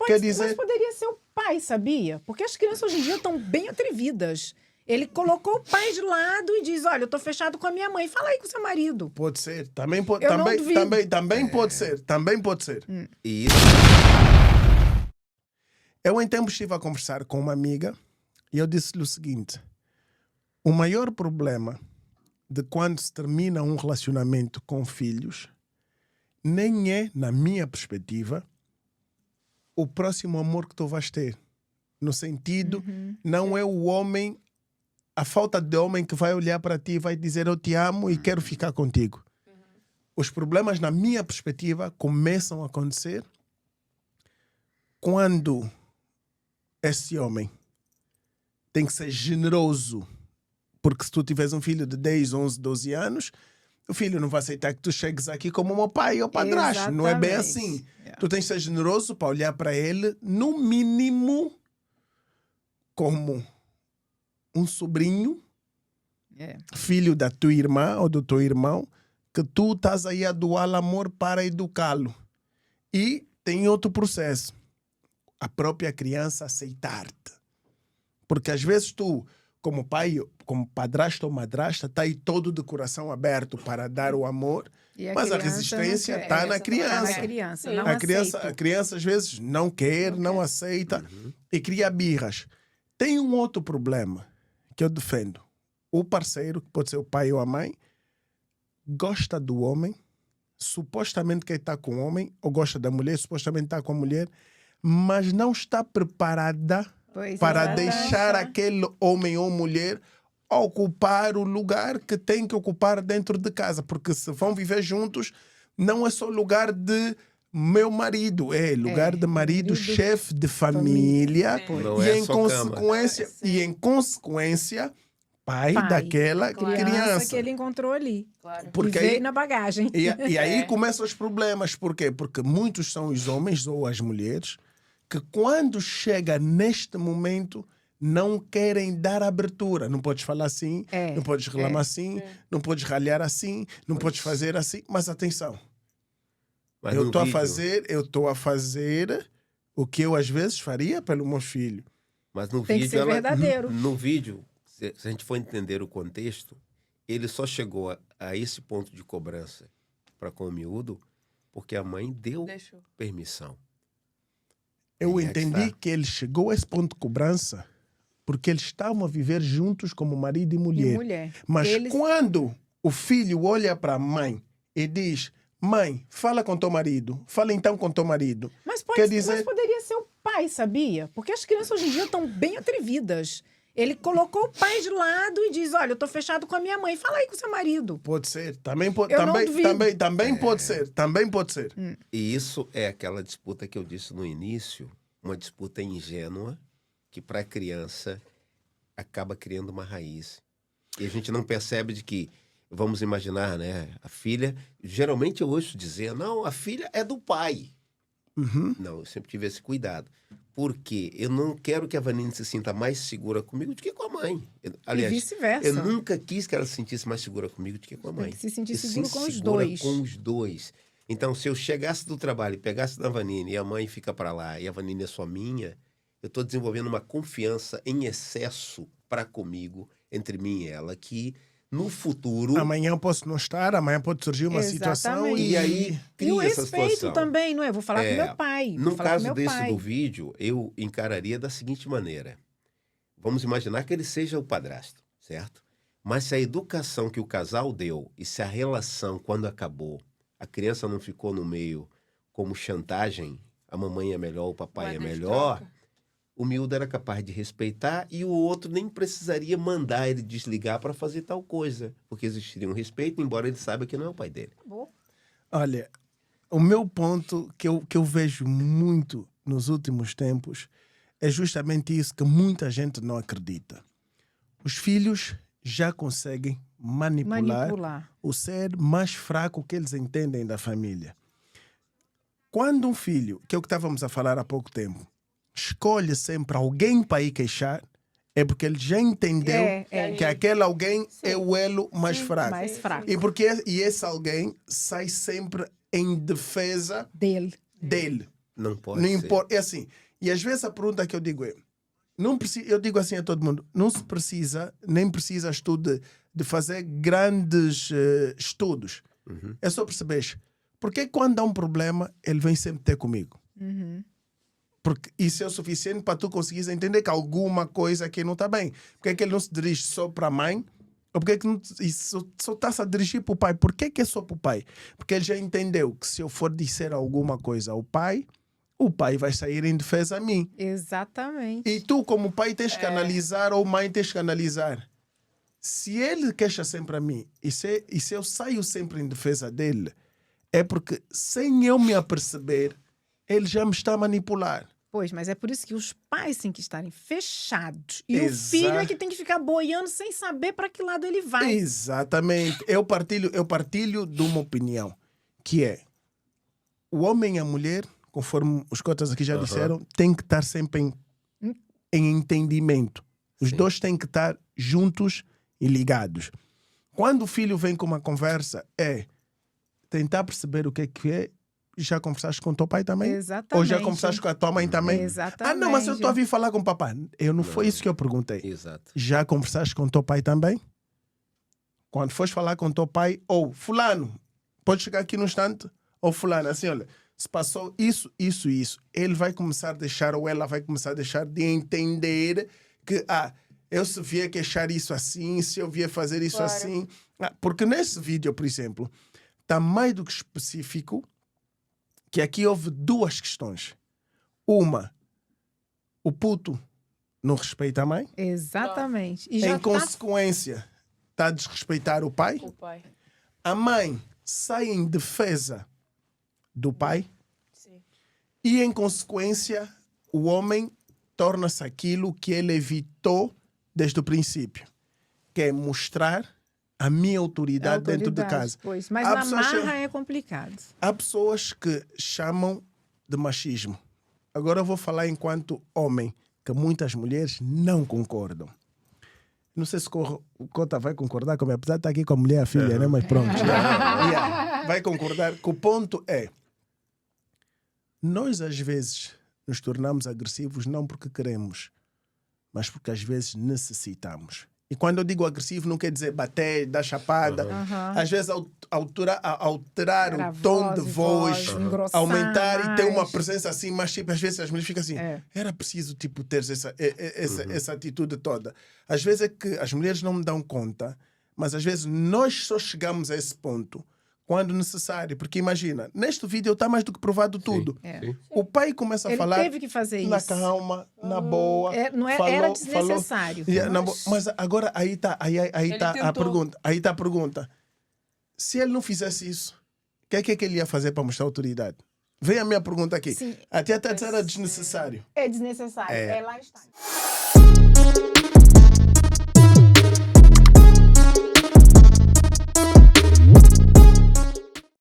Quer dizer... mas poderia ser o pai, sabia? Porque as crianças hoje em dia estão bem atrevidas. Ele colocou o pai de lado e diz, olha, eu tô fechado com a minha mãe. Fala aí com o seu marido. Pode ser. Também pode ser. Também pode ser. Isso. Eu, em tempo, estive a conversar com uma amiga e eu disse-lhe o seguinte. O maior problema de quando se termina um relacionamento com filhos nem é, na minha perspectiva, o próximo amor que tu vais ter. No sentido, não é o homem, a falta de homem que vai olhar para ti e vai dizer eu te amo e quero ficar contigo. Os problemas, na minha perspectiva, começam a acontecer quando esse homem tem que ser generoso. Porque se tu tiveres um filho de 10, 11, 12 anos, o filho não vai aceitar que tu chegues aqui como meu pai ou padrasto. Exatamente. Não é bem assim. Tu tens que ser generoso para olhar para ele, no mínimo, como um sobrinho, filho da tua irmã ou do teu irmão, que tu estás aí a doar amor para educá-lo. E tem outro processo. A própria criança aceitar-te. Porque às vezes tu, como pai, como padrasto ou madrasta, está aí todo de coração aberto para dar o amor, mas a resistência está na criança. A criança às vezes não quer, não aceita e cria birras. Tem um outro problema que eu defendo. O parceiro, que pode ser o pai ou a mãe, gosta do homem, supostamente quem está com o homem, ou gosta da mulher, supostamente está com a mulher, mas não está preparada para deixar aquele homem ou mulher ocupar o lugar que tem que ocupar dentro de casa. Porque se vão viver juntos, não é só lugar de meu marido, é lugar de marido, chefe de família. E em consequência, pai daquela criança que ele encontrou ali. Claro. Porque veio na bagagem. E aí começam os problemas. Por quê? Porque muitos são os homens ou as mulheres que quando chega neste momento não querem dar abertura. Não podes falar assim, não podes reclamar assim, não podes ralhar assim, não podes fazer assim. Mas atenção, mas eu estou a fazer o que eu às vezes faria pelo meu filho. Mas no tem vídeo, que ser verdadeiro. No vídeo, se a gente for entender o contexto, ele só chegou a esse ponto de cobrança para com o miúdo porque a mãe deu permissão. Eu entendi que ele chegou a esse ponto de cobrança porque eles estavam a viver juntos como marido e mulher. Mas quando o filho olha para a mãe e diz, mãe, fala com teu marido, fala então com teu marido. Mas poderia ser o pai, sabia? Porque as crianças hoje em dia estão bem atrevidas. Ele colocou o pai de lado e diz, olha, eu tô fechado com a minha mãe. Fala aí com o seu marido. Pode ser. Também pode ser. E isso é aquela disputa que eu disse no início, uma disputa ingênua, que para a criança acaba criando uma raiz. E a gente não percebe de que, vamos imaginar, né? A filha, geralmente eu ouço dizer, não, a filha é do pai. Não, eu sempre tive esse cuidado. Porque eu não quero que a Vanine se sinta mais segura comigo do que com a mãe. Aliás, e vice-versa. Eu nunca quis que ela se sentisse mais segura comigo do que com a mãe. Tem que se sentir seguro com os dois. Com os dois. Então, se eu chegasse do trabalho e pegasse da Vanine e a mãe fica para lá e a Vanine é só minha, eu estou desenvolvendo uma confiança em excesso para comigo, entre mim e ela, que no futuro... Amanhã eu posso não estar, amanhã pode surgir uma situação e aí cria essa situação. E o respeito também, não é? Vou falar com meu pai. No caso do vídeo, eu encararia da seguinte maneira. Vamos imaginar que ele seja o padrasto, certo? Mas se a educação que o casal deu e se a relação, quando acabou, a criança não ficou no meio como chantagem, a mamãe é melhor, o papai é melhor... O miúdo era capaz de respeitar e o outro nem precisaria mandar ele desligar para fazer tal coisa. Porque existiria um respeito, embora ele saiba que não é o pai dele. Olha, o meu ponto que eu vejo muito nos últimos tempos é justamente isso que muita gente não acredita. Os filhos já conseguem manipular o ser mais fraco que eles entendem da família. Quando um filho, que é o que estávamos a falar há pouco tempo, escolhe sempre alguém para ir queixar, é porque ele já entendeu que aquele alguém é o elo mais fraco. E esse alguém sai sempre em defesa dele. Não pode Não ser. importa. É assim. E às vezes a pergunta que eu digo é, não precisa, eu digo assim a todo mundo, não se precisa, nem precisas tu de fazer grandes estudos. Uhum. É só perceber, porque quando há um problema, ele vem sempre ter comigo. Uhum. Porque isso é o suficiente para tu conseguires entender que alguma coisa aqui não está bem. Porque é que ele não se dirige só para a mãe? Ou porque é que não, só está-se a dirigir para o pai? Por que é só para o pai? Porque ele já entendeu que se eu for dizer alguma coisa ao pai, o pai vai sair em defesa a mim. Exatamente. E tu, como pai, tens que analisar, ou mãe, tens que analisar. Se ele queixa sempre a mim, e se eu saio sempre em defesa dele, é porque, sem eu me aperceber, ele já me está a manipular. Pois, mas é por isso que os pais têm que estarem fechados. E o Exa- filho é que tem que ficar boiando sem saber para que lado ele vai. Exatamente. Eu partilho de uma opinião, que é, o homem e a mulher, conforme os cotas aqui já disseram, tem que estar sempre em entendimento. Os Sim. dois têm que estar juntos e ligados. Quando o filho vem com uma conversa, é tentar perceber o que é. Já conversaste com o teu pai também? Exatamente. Ou já conversaste com a tua mãe também? Exatamente. Ah, não, mas eu estou a vir falar com o papai. Não foi isso que eu perguntei. Exato. Já conversaste com o teu pai também? Quando fores falar com o teu pai, ou fulano, pode chegar aqui no instante, ou fulano, assim, olha, se passou isso, isso e isso, ele vai começar a deixar, ou ela vai começar a deixar de entender que, eu se vier queixar isso assim, se eu vier fazer isso Claro. assim. Porque nesse vídeo, por exemplo, está mais do que específico que aqui houve duas questões. Uma, o puto não respeita a mãe. Exatamente. E já Em consequência, está a desrespeitar o pai. O pai. A mãe sai em defesa do pai. Sim. E, em consequência, o homem torna-se aquilo que ele evitou desde o princípio, que é mostrar a minha autoridade dentro de casa. Pois, mas Há na pessoas que- marra é complicado. Há pessoas que chamam de machismo. Agora eu vou falar enquanto homem, que muitas mulheres não concordam. Não sei se o Cota vai concordar comigo, apesar de estar aqui com a mulher e a filha, né? Mas pronto. Yeah. Vai concordar que o ponto é, nós às vezes nos tornamos agressivos não porque queremos, mas porque às vezes necessitamos. E quando eu digo agressivo, não quer dizer bater, dar chapada. Aham. Às vezes alterar Era o tom de voz, engrossar aumentar e ter uma mais. presença assim, mas tipo, às vezes as mulheres ficam assim, É. era preciso tipo ter essa atitude toda. Às vezes é que as mulheres não me dão conta, mas às vezes nós só chegamos a esse ponto quando necessário. Porque imagina, neste vídeo está mais do que provado tudo. É. Sim. O pai começa a Ele falar teve que fazer na isso. calma, na boa. Não é- falou, era desnecessário. Yeah, na Mas- boa. Mas agora aí está Ele tá a tentou. pergunta. Aí está a pergunta. Se ele não fizesse isso, o que é que ele ia fazer para mostrar autoridade? Vem a minha pergunta aqui. Sim. Até era desnecessário. É desnecessário. É. Lá está.